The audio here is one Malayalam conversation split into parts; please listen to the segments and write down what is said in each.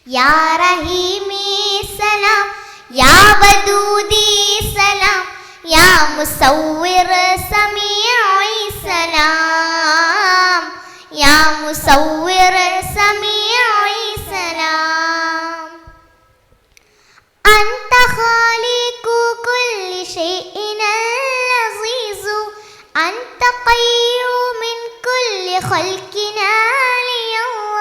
യാ റഹീമി സലാം, യാ വദൂദി സലാം, യാ മുസവ്വിർ സമീഇ സലാം, യാ മുസവ്വിർ സമീഇ സലാം. അൻത ഖാലിഖു കുല്ലി ഷൈഇൻ അസീസു, അൻത ഖയ്യൂം മിൻ കുല്ലി ഖൽഖിനാ ലിയല്ലാഹ്.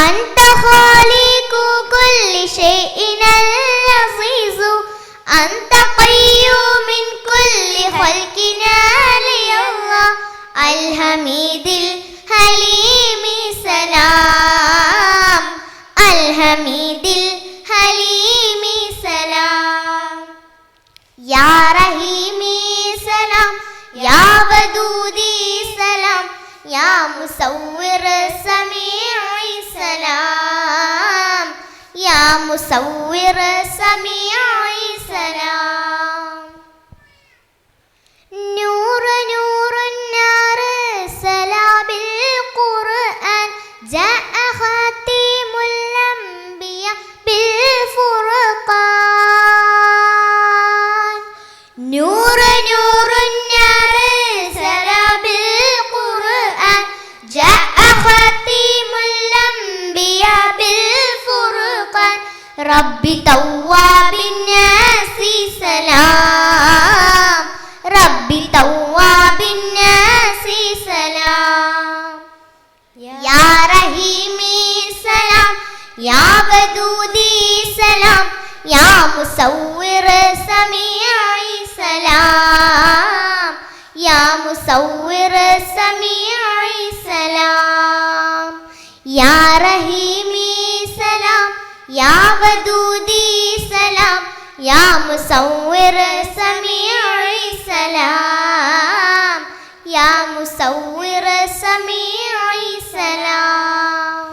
അൻത ഖാലിഖു കുല്ലി ഷൈഇൻ അസീസു, അൻത ഖയ്യൂം മിൻ കുല്ലി ഖൽഖിനാ ലിയല്ലാഹ്. അൽ ഹമീദിൽ ഹലീമി സലാം, അൽ ഹമീദിൽ ഹലീമി സലാം. യാ റഹീമി സലാം, യാ വദൂദി സലാം, യാ മുസവ്വിർ സമീഇ സലാം, യാ മുസവ്വിർ സമീഇ സലാം. നൂറ് നൂറുൻ നാറ് സലാബിൽ ഖുർആൻ, ജാഅ ഖാതിമുൽ അംബിയ ബിൽ ഫുർഖാൻ. നൂറ് നൂറുൻ നാറ് സലാബിൽ ഖുർആൻ, ജാഅ ഖാതിമുൽ അംബിയ ബിൽ ഫുർഖാൻ. റബ്ബി തവ്വാബിൻ നാസി സലാം, റബ്ബി തവ്വാബിൻ നാസി സലാം. യാ റഹീമി സലാം, യാ വദൂദി സലാം, യാ മുസവ്വിർ സമീഇ സലാം, യാ മുസവ്വിർ സമീഇ സലാം. യാ റഹീമി സലാം, യാ വദൂദി സലാം, യാ മുസവ്വിർ സമീഇ സലാം, യാ മുസവ്വിർ സമീഇ സലാം.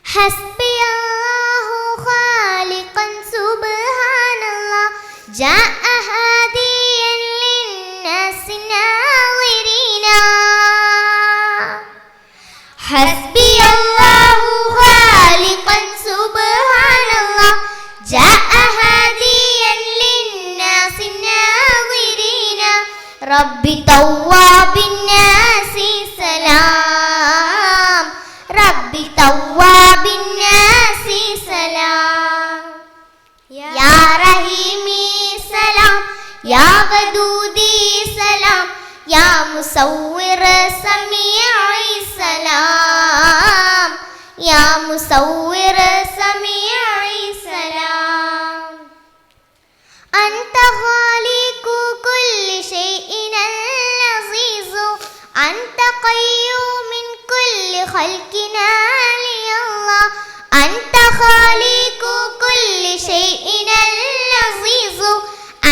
ഹസ്ബിയല്ലാഹു ഖാലിഖൻ സുബ്ഹാനല്ലാഹ്, ജാഅ ഹാദിയൻ ലിന്നാസി നാളിരീന. ഹസ്ബിയല്ലാഹു ഖാലിഖൻ സുബ്ഹാനല്ലാഹ്, ജാഅ ഹാദിയൻ ലിന്നാസി നാളിരീന. റബ്ബി തവ്വാബിൻ നാസി സലാം, റബ്ബി തവ്വാബിൻ നാസി സലാം. യാ റഹീമി സലാം, യാ വദൂദി സലാം, യാ മുസവ്വിർ സമീഇ സലാം, യാ മുസവ്വിർ സമീഇ സലാം. അൻത ഖാലിഖു കുല്ലി ഷൈഇൻ അസീസു, അൻത ഖയ്യൂം മിൻ കുല്ലി ഖൽഖിനാ ലിയല്ലാഹ്. അൻത ഖാലിഖു കുല്ലി ഷൈഇൻ അസീസു,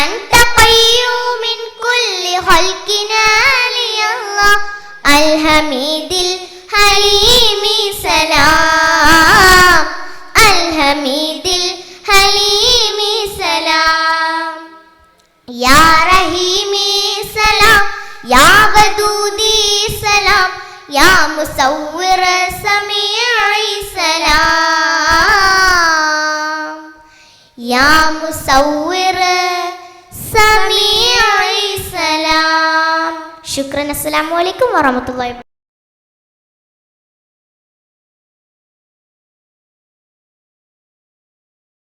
അൻത ഖയ്യൂം മിൻ കുല്ലി ഖൽഖിനാ ലിയല്ലാഹ്. അൽ ഹമീദിൽ ഹലീമി സലാം, അൽ ഹമീദിൽ ഹലീമി സലാം. യാ റഹീമി സലാം, യാ വദൂദി സലാം, യാ മുസവ്വിർ സമീഇ സലാം, യാ മുസവ്വിർ സമീഇ സലാം. ശുക്രൻ. അസ്സലാമു അലൈക്കും വറഹ്മത്തുള്ളാഹി.